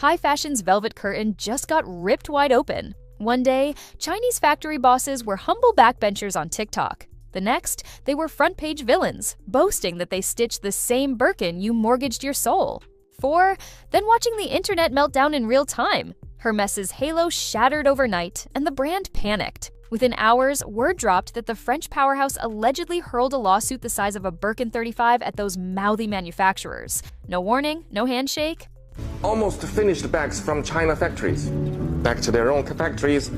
high fashion's velvet curtain just got ripped wide open. One day, Chinese factory bosses were humble backbenchers on TikTok. The next, they were front-page villains, boasting that they stitched the same Birkin you mortgaged your soul. 4. Then watching the internet melt down in real time. Hermès's halo shattered overnight, and the brand panicked. Within hours, word dropped that the French powerhouse allegedly hurled a lawsuit the size of a Birkin 35 at those mouthy manufacturers. No warning, no handshake. Almost finished bags from China factories. Back to their own factories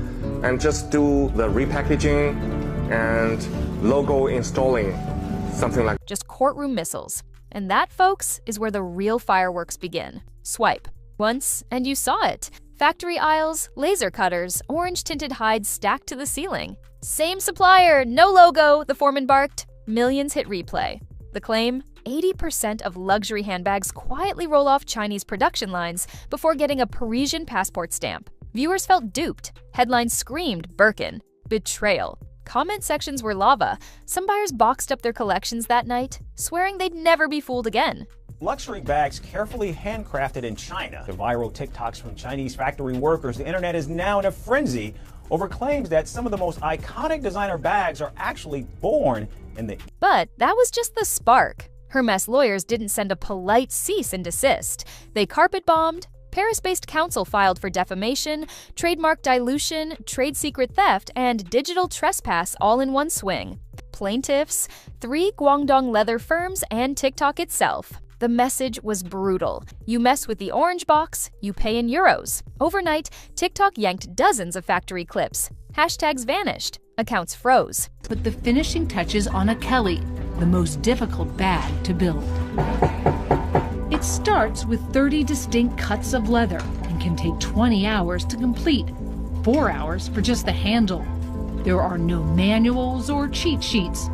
and just do the repackaging and logo installing, something like just courtroom missiles. And that, folks, is where the real fireworks begin. Swipe. Once, and you saw it. Factory aisles, laser cutters, orange-tinted hides stacked to the ceiling. Same supplier, no logo, the foreman barked. Millions hit replay. The claim? 80% of luxury handbags quietly roll off Chinese production lines before getting a Parisian passport stamp. Viewers felt duped. Headlines screamed Birkin. Betrayal. Comment sections were lava. Some buyers boxed up their collections that night, swearing they'd never be fooled again. Luxury bags carefully handcrafted in China. The viral TikToks from Chinese factory workers, the internet is now in a frenzy over claims that some of the most iconic designer bags are actually born in the... But that was just the spark. Hermès lawyers didn't send a polite cease and desist. They carpet-bombed. Paris-based counsel filed for defamation, trademark dilution, trade secret theft, and digital trespass all in one swing. Plaintiffs, 3 Guangdong leather firms, and TikTok itself. The message was brutal. You mess with the orange box, you pay in euros. Overnight, TikTok yanked dozens of factory clips. Hashtags vanished. Accounts froze. Put the finishing touches on a Kelly, the most difficult bag to build. It starts with 30 distinct cuts of leather and can take 20 hours to complete, 4 hours for just the handle. There are no manuals or cheat sheets.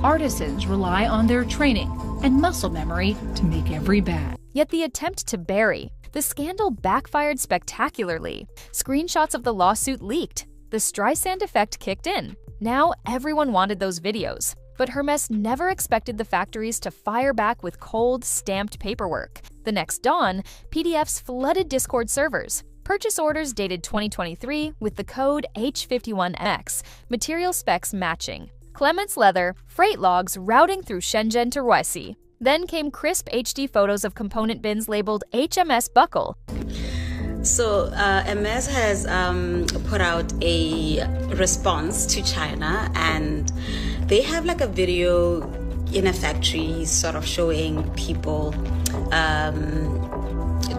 Artisans rely on their training and muscle memory to make every bag. Yet the attempt to bury. The scandal backfired spectacularly. Screenshots of the lawsuit leaked. The Streisand effect kicked in. Now everyone wanted those videos. But Hermès never expected the factories to fire back with cold, stamped paperwork. The next dawn, PDFs flooded Discord servers. Purchase orders dated 2023 with the code H51X, material specs matching. Clements leather, freight logs routing through Shenzhen to Roissy. Then came crisp HD photos of component bins labeled HMS buckle. So Hermès has put out a response to China, and they have like a video in a factory sort of showing people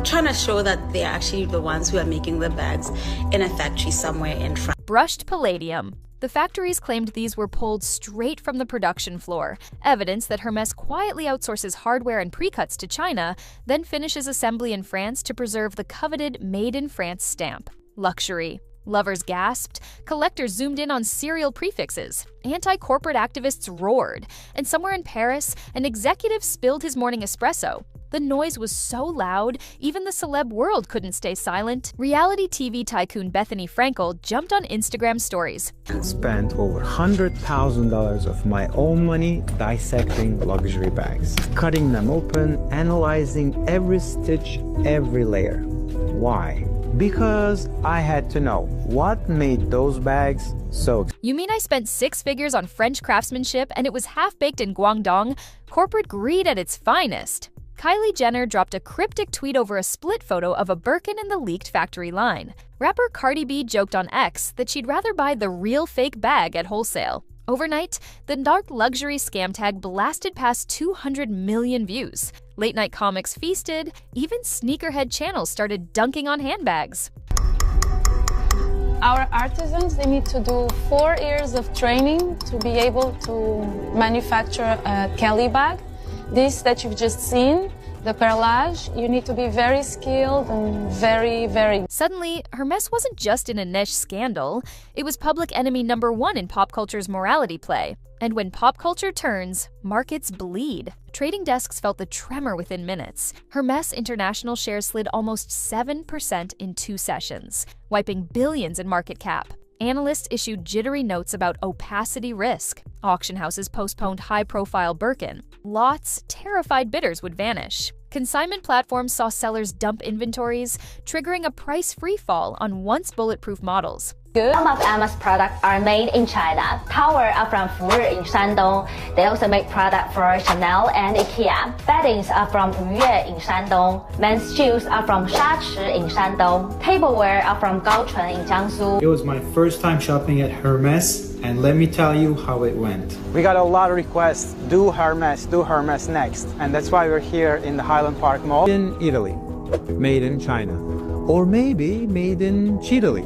trying to show that they're actually the ones who are making the bags in a factory somewhere in France. Brushed palladium. The factories claimed these were pulled straight from the production floor, evidence that Hermès quietly outsources hardware and pre-cuts to China, then finishes assembly in France to preserve the coveted Made in France stamp. Luxury. Lovers gasped, collectors zoomed in on serial prefixes, anti-corporate activists roared, and somewhere in Paris, an executive spilled his morning espresso. The noise was so loud, even the celeb world couldn't stay silent. Reality TV tycoon Bethany Frankel jumped on Instagram stories. I spent over $100,000 of my own money dissecting luxury bags, cutting them open, analyzing every stitch, every layer. Why? Because I had to know what made those bags so. You mean I spent 6 figures on French craftsmanship and it was half-baked in Guangdong? Corporate greed at its finest. Kylie Jenner dropped a cryptic tweet over a split photo of a Birkin in the leaked factory line. Rapper Cardi B joked on X that she'd rather buy the real fake bag at wholesale. Overnight, the dark luxury scam tag blasted past 200 million views. Late-night comics feasted, even sneakerhead channels started dunking on handbags. Our artisans, they need to do 4 years of training to be able to manufacture a Kelly bag. This that you've just seen, the perlage, you need to be very skilled and very... Suddenly, Hermès wasn't just in a niche scandal. It was public enemy #1 in pop culture's morality play. And when pop culture turns, markets bleed. Trading desks felt the tremor within minutes. Hermès International shares slid almost 7% in 2 sessions, wiping billions in market cap. Analysts issued jittery notes about opacity risk. Auction houses postponed high-profile Birkin. Lots, terrified bidders would vanish. Consignment platforms saw sellers dump inventories, triggering a price free fall on once bulletproof models. Some of Hermes products are made in China. Towels are from Fuyue in Shandong. They also make products for Chanel and IKEA. Beddings are from Yue in Shandong. Men's shoes are from Shachi in Shandong. Tableware are from Gaochun in Jiangsu. It was my first time shopping at Hermes, and let me tell you how it went. We got a lot of requests, do Hermes next. And that's why we're here in the Highland Park Mall. In Italy, made in China, or maybe made in Chile.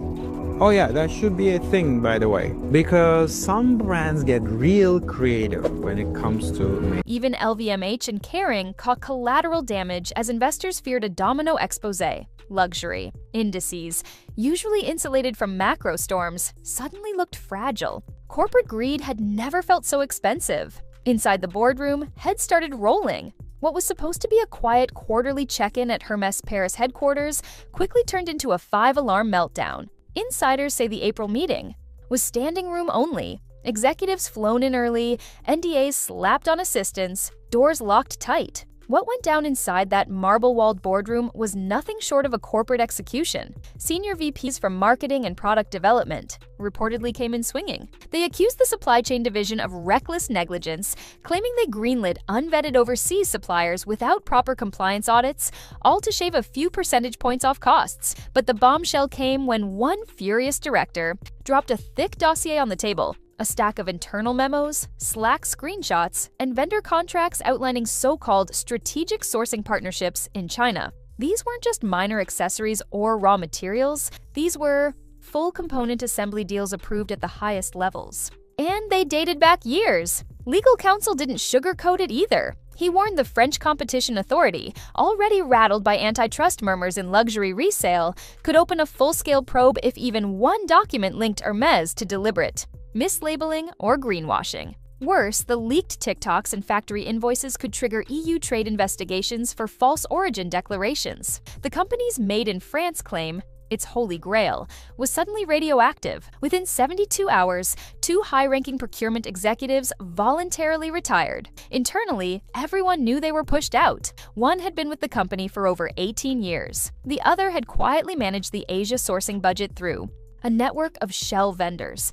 Oh yeah, that should be a thing, by the way, because some brands get real creative when it comes to... Even LVMH and Kering caught collateral damage as investors feared a domino expose. Luxury indices, usually insulated from macro storms, suddenly looked fragile. Corporate greed had never felt so expensive. Inside the boardroom, heads started rolling. What was supposed to be a quiet quarterly check-in at Hermes Paris headquarters quickly turned into a 5-alarm meltdown. Insiders say the April meeting was standing room only. Executives flown in early, NDAs slapped on assistants, doors locked tight. What went down inside that marble-walled boardroom was nothing short of a corporate execution. Senior VPs from marketing and product development reportedly came in swinging. They accused the supply chain division of reckless negligence, claiming they greenlit unvetted overseas suppliers without proper compliance audits, all to shave a few percentage points off costs. But the bombshell came when one furious director dropped a thick dossier on the table. A stack of internal memos, Slack screenshots, and vendor contracts outlining so-called strategic sourcing partnerships in China. These weren't just minor accessories or raw materials, these were full component assembly deals approved at the highest levels. And they dated back years. Legal counsel didn't sugarcoat it either. He warned the French Competition Authority, already rattled by antitrust murmurs in luxury resale, could open a full-scale probe if even one document linked Hermes to deliberate mislabeling or greenwashing. Worse, the leaked TikToks and factory invoices could trigger EU trade investigations for false origin declarations. The company's Made in France claim, its holy grail, was suddenly radioactive. Within 72 hours, 2 high-ranking procurement executives voluntarily retired. Internally, everyone knew they were pushed out. One had been with the company for over 18 years. The other had quietly managed the Asia sourcing budget through a network of shell vendors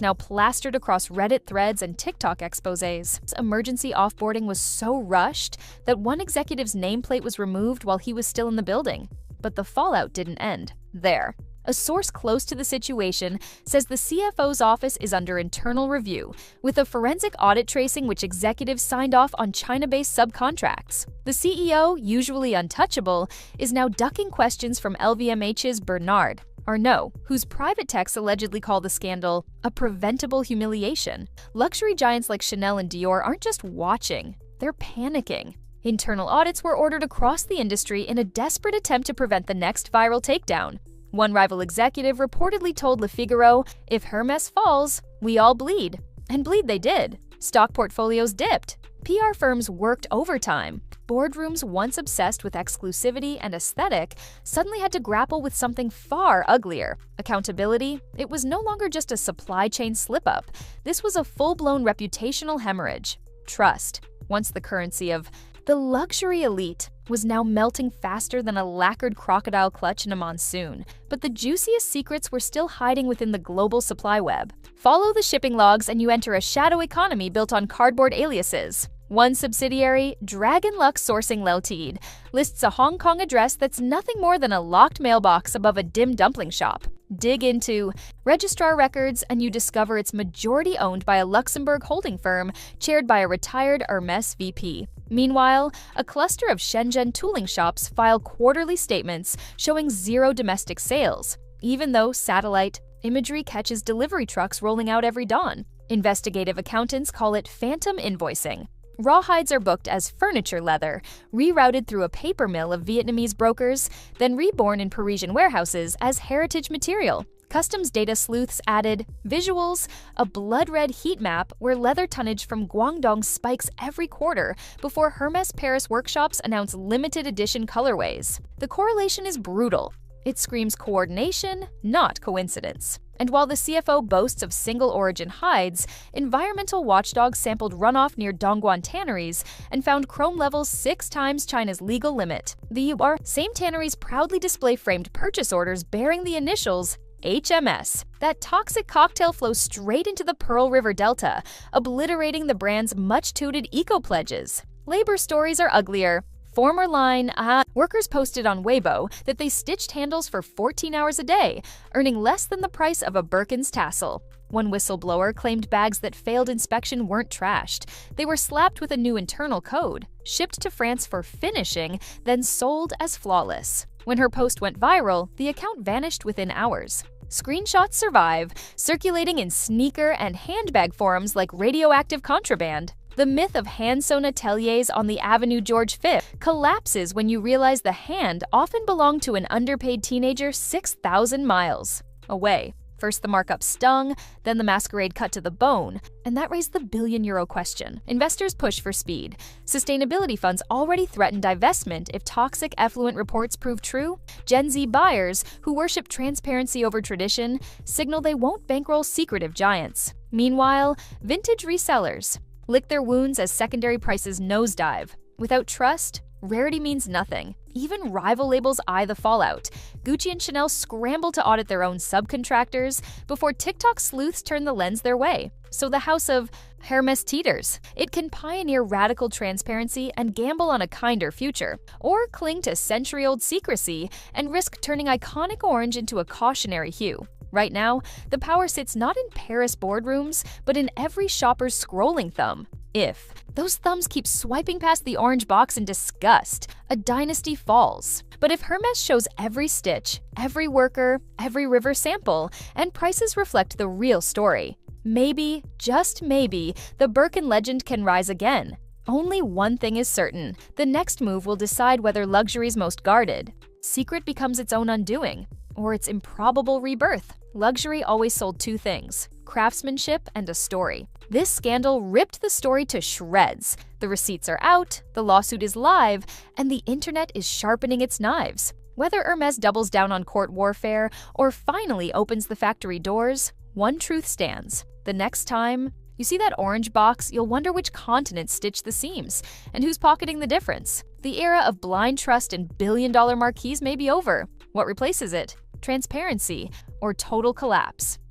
now plastered across Reddit threads and TikTok exposés. Emergency offboarding was so rushed that one executive's nameplate was removed while he was still in the building. But the fallout didn't end there. A source close to the situation says the CFO's office is under internal review, with a forensic audit tracing which executives signed off on China-based subcontracts. The CEO, usually untouchable, is now ducking questions from LVMH's Bernard Arnault, whose private texts allegedly call the scandal a preventable humiliation. Luxury giants like Chanel and Dior aren't just watching, they're panicking. Internal audits were ordered across the industry in a desperate attempt to prevent the next viral takedown. One rival executive reportedly told Le Figaro, "If Hermes falls, we all bleed." And bleed they did. Stock portfolios dipped. PR firms worked overtime. Boardrooms once obsessed with exclusivity and aesthetic suddenly had to grapple with something far uglier. Accountability. It was no longer just a supply chain slip-up. This was a full-blown reputational hemorrhage. Trust, once the currency of the luxury elite, was now melting faster than a lacquered crocodile clutch in a monsoon. But the juiciest secrets were still hiding within the global supply web. Follow the shipping logs and you enter a shadow economy built on cardboard aliases. One subsidiary, Dragon Lux Sourcing Ltd, lists a Hong Kong address that's nothing more than a locked mailbox above a dim dumpling shop. Dig into registrar records and you discover it's majority owned by a Luxembourg holding firm chaired by a retired Hermes VP. Meanwhile, a cluster of Shenzhen tooling shops file quarterly statements showing zero domestic sales, even though satellite imagery catches delivery trucks rolling out every dawn. Investigative accountants call it phantom invoicing. Rawhides are booked as furniture leather, rerouted through a paper mill of Vietnamese brokers, then reborn in Parisian warehouses as heritage material. Customs data sleuths added visuals, a blood-red heat map where leather tonnage from Guangdong spikes every quarter before Hermes Paris workshops announce limited edition colorways. The correlation is brutal. It screams coordination, not coincidence. And while the CFO boasts of single-origin hides, environmental watchdogs sampled runoff near Dongguan tanneries and found chrome levels 6 times China's legal limit. The same tanneries proudly display framed purchase orders bearing the initials HMS. That toxic cocktail flows straight into the Pearl River Delta, obliterating the brand's much-touted eco-pledges. Labor stories are uglier. Former line, workers posted on Weibo that they stitched handles for 14 hours a day, earning less than the price of a Birkin's tassel. One whistleblower claimed bags that failed inspection weren't trashed. They were slapped with a new internal code, shipped to France for finishing, then sold as flawless. When her post went viral, the account vanished within hours. Screenshots survive, circulating in sneaker and handbag forums like Radioactive Contraband. The myth of hand-sewn ateliers on the Avenue George V collapses when you realize the hand often belonged to an underpaid teenager 6,000 miles away. First the markup stung, then the masquerade cut to the bone, and that raised the billion-euro question. Investors push for speed. Sustainability funds already threaten divestment if toxic effluent reports prove true. Gen Z buyers, who worship transparency over tradition, signal they won't bankroll secretive giants. Meanwhile, vintage resellers lick their wounds as secondary prices nosedive. Without trust, rarity means nothing. Even rival labels eye the fallout. Gucci and Chanel scramble to audit their own subcontractors before TikTok sleuths turn the lens their way. So the house of Hermes teeters. It can pioneer radical transparency and gamble on a kinder future, or cling to century-old secrecy and risk turning iconic orange into a cautionary hue. Right now, the power sits not in Paris boardrooms, but in every shopper's scrolling thumb. If those thumbs keep swiping past the orange box in disgust, a dynasty falls. But if Hermes shows every stitch, every worker, every river sample, and prices reflect the real story, maybe, just maybe, the Birkin legend can rise again. Only one thing is certain: the next move will decide whether luxury's most guarded secret becomes its own undoing, or its improbable rebirth. Luxury always sold two things: craftsmanship and a story. This scandal ripped the story to shreds. The receipts are out, the lawsuit is live, and the internet is sharpening its knives. Whether Hermes doubles down on court warfare or finally opens the factory doors, one truth stands: the next time you see that orange box, you'll wonder which continent stitched the seams and who's pocketing the difference. The era of blind trust and billion-dollar marquees may be over. What replaces it? Transparency or total collapse?